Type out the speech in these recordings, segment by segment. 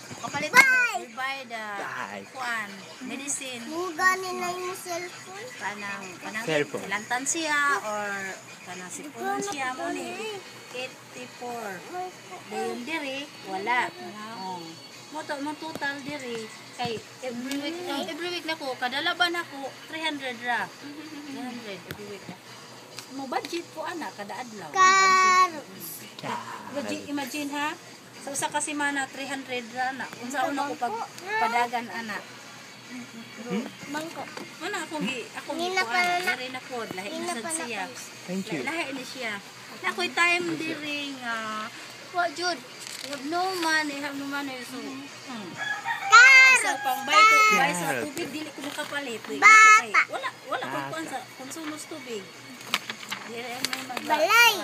Kapalit mo, you buy the kuan, medicine. Muganin na yung cellphone. Kanang Cellphone. lantan siya or kanang sipunan siya mo ni 84. Dayon diri wala. Mo total diri kay every week na ko kada laban ako 300 ra. 300 every week. Mo budget ko ana kada adlaw. Imagine ha. Sa usa ka semana 300 ra na. Unsa una ko pag padagan ana. Bangko. Ano ako gi kuan diri na pod lahi na sad siya. Thank you. Lahi ni siya. Na koy time diri nga wa jud. Have no money so. So pang buy sa tubig dili ko makapalit. Wala ko kuan sa konsumos tubig. Diri may Balay.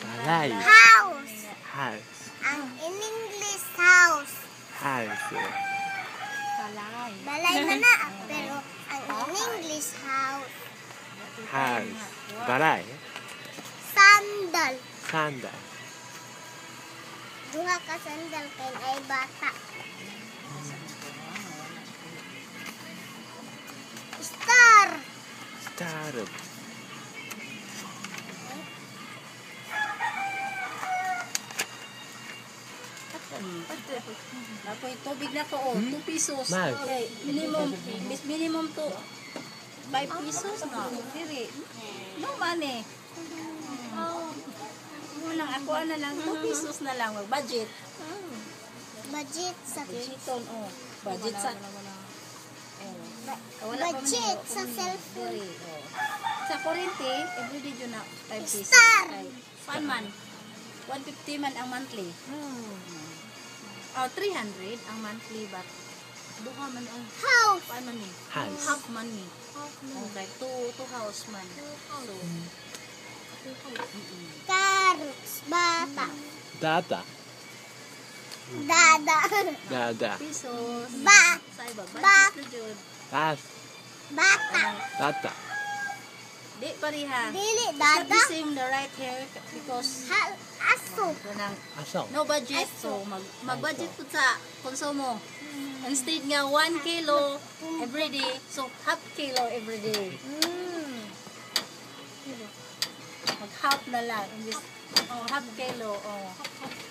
Balay. House. House. Ang in English house. House. balay. Balay na na. Pero ang in English house. House. Balay. Sandal. Sandal. Duha ka sandal kay ay bata. Star. Star. Apoy tubig na ko 2 pesos. Mahal. Okay, minimum to 5 pesos na. Diri. No money. Unang ako na lang 2 pesos na lang budget. Budget sa Chiton budget sa budget sa cellphone. Sa kuryente, everyday yun na 5 pesos. Star. Pan man. 150 man ang monthly. 300 ang monthly but duha man ang House. paan man ni? House. Half man ni. Okay, two house man. So, Carrots. Bata. Dada. Dada. Dada. pesos. Sa iba, Ba- budget na jud. Bas. Bata. Data. Di pariha. Dili It's not dada. the same the right here because Aso. kanang Aso. no budget. So, mag-budget po sa konsumo. Instead nga 1 kilo everyday, so half kilo everyday. Mag-half na lang. Half kilo.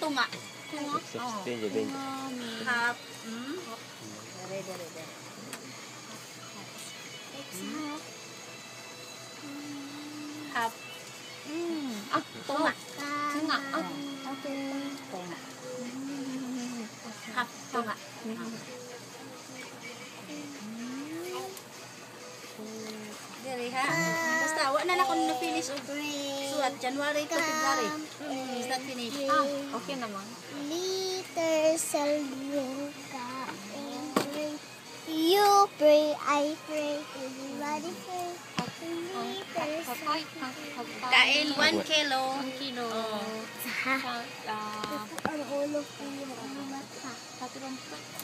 Tunga. Half. Dere. Half. Tunga. Tunga. Okay. Tunga. Half. Tunga. Dere ha. Basta, wala na ako na-finish og suwat. January to February. Is not finished. Okay naman. Liter salving ka. You pray, I pray, everybody pray. Kain 1 kilo. Ang ulo ko yung mata.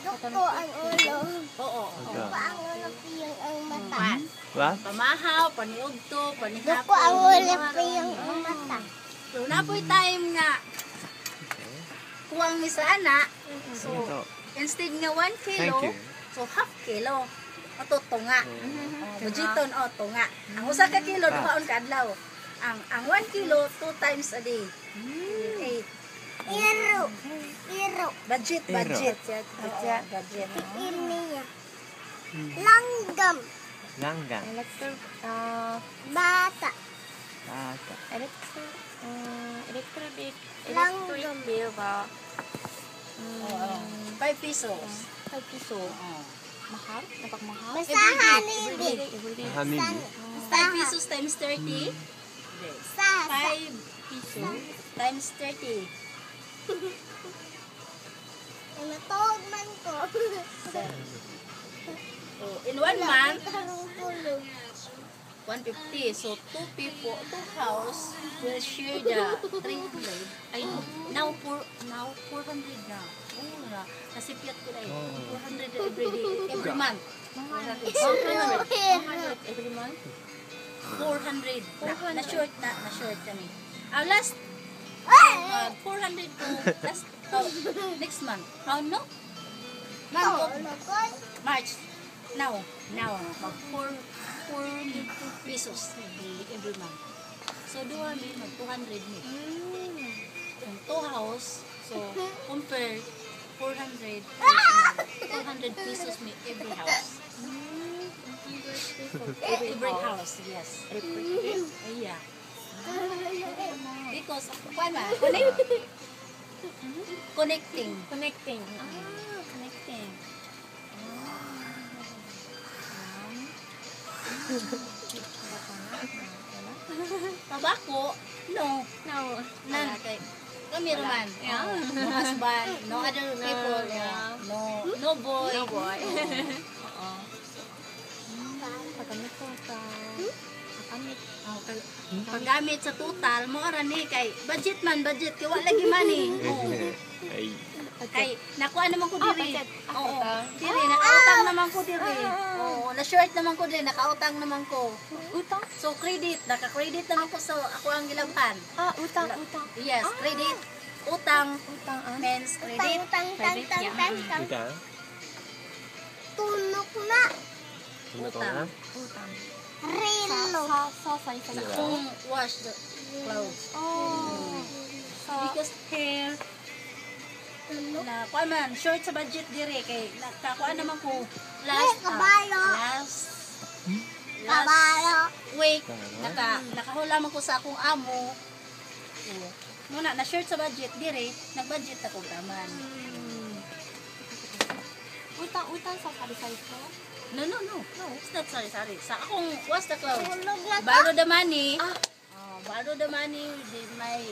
Duko ang ulo. Oo. Duko ang ulo ko yung mata. What? Pamahaw, paniugto, panihapon. Duko ang ulo ko yung mata. So, napoy time nga. Kuwang isa ana. So, instead nga 1 kilo, Thank you. so half kilo. Ato tunga. Bujiton tunga. Ang usa ka kilo duhaon ka adlaw. Ang 1 kilo 2 times a day. 8. Iro. Budget. Budget. Niya. Langgam. Langgam. Bata. Data. Langgam. 5 pesos. Mahal? Napakmahal? Basahan Everyday. ni. Hamili. 5 pesos times 30. 5 Piso? times 30. Natawag man ko. So, in 1 month, Tarong tulog. 150. So, 2 people, 2 house will share the 300. Ay, now 400 na. Oo na. Kasi piyat ko na 400 every month. 400. So, 200 every month. 400. Na-short kami. Last 400 to last next month. No? March. Now. Mag 4 pesos every month. So, doon may mag 200 mi. Yung 2 house, so, compare 400 pesos mi every house. Every house, yes. Yeah. Because, connecting. Connecting. Connecting. Tabako? No. None. Kami naman. No husband, no other people. No boy. Oo. Paggamit ko sa... Paggamit sa total, mo arani kay budget kay wala lagi money. Ay. Kay nakuha naman ko diri. Budget. Oo. Diri nakautang naman ko diri. Oo, na short naman ko diri, nakautang naman ko. Utang? So credit, naka-credit naman ko sa ako ang gilabhan. Utang. Yes, credit. Utang. Men's credit. Utang? Tulog na. Utang. Relo. Sa Kung wash the clothes. Because hair na kuha man, short sa budget dire kay nakakuha naman ko last week nakahula man ko sa akong amo. Muna na short sa budget dire, nag-budget ako taman. Utang sa sari-sari ko? No. It's not sorry. Sa akong wash the clothes. Borrow the money. Borrow the money with my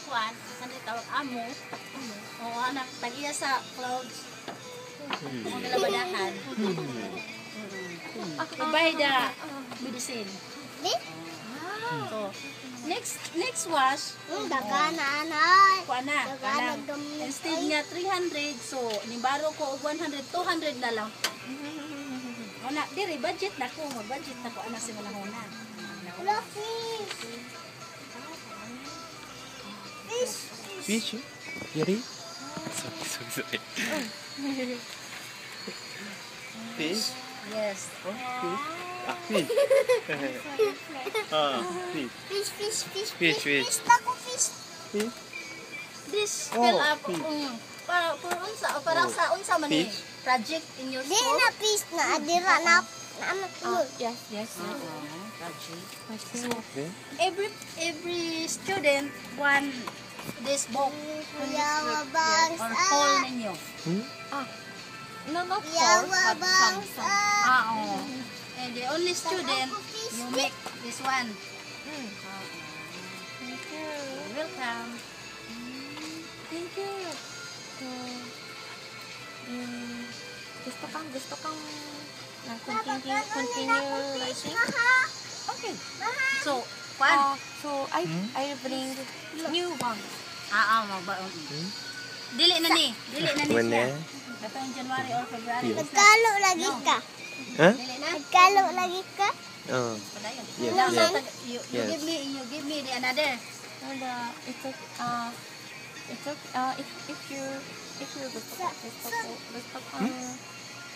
kuan, saan tawag amo. Anak, tagiya sa clothes. Kung nalabadahan. Buy the medicine. So, next wash. Kuan na. Instead nga 300, so, nibaro ko og 100, 200 na lang. Ana, diri budget na ko, mag-budget na ko ana sa manahona. Fish? Yari? Sorry. Fish? Yes. Oh, fish? Fish. Fish. Fish. This Oh, fill up fish. para sa unsa man ni Fish. project in your Di school. na fish na adira na Yes. Project. Okay. Every student want this book Yawabang or whole ninyo. not Oo. And the only student you make this one. Welcome. Thank you. Gusto kang continue writing? Okay. So, one. So I bring new one. Magbaon. Dili na ni When siya. eh? Ito yung January or February. Yes. Nagkalo lagi ka. Huh? Dili na. Nagkalo lagi ka. Oh. Padayon. Yes, Now, yes. You Yes. give me the another. It's okay. If you gusto kang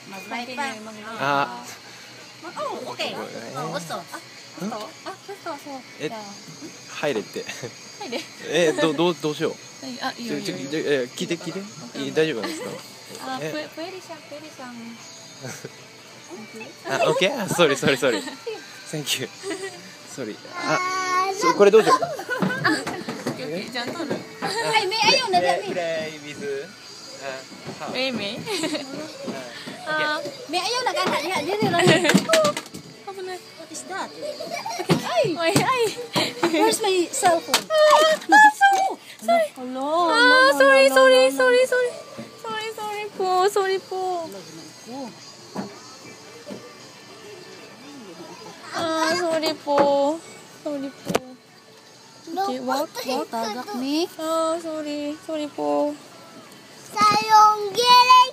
Mag-write pa. Oh, okay. Oh, gusto. gusto. 入れって。入れ。どうしよう。いいよ。聞いて。大丈夫なんですか？プエリシャン。Okay? Sorry. Thank you. Sorry. これどうしよう。じゃんとる。Ay, may ayaw na dami. Play with. May. May ayaw na gana. Dili lang. What is that? Ay! Where's my cell phone? Sorry. Sorry po. Sorry po. Okay, what? Tagak ni. Sorry po. Sayong gilid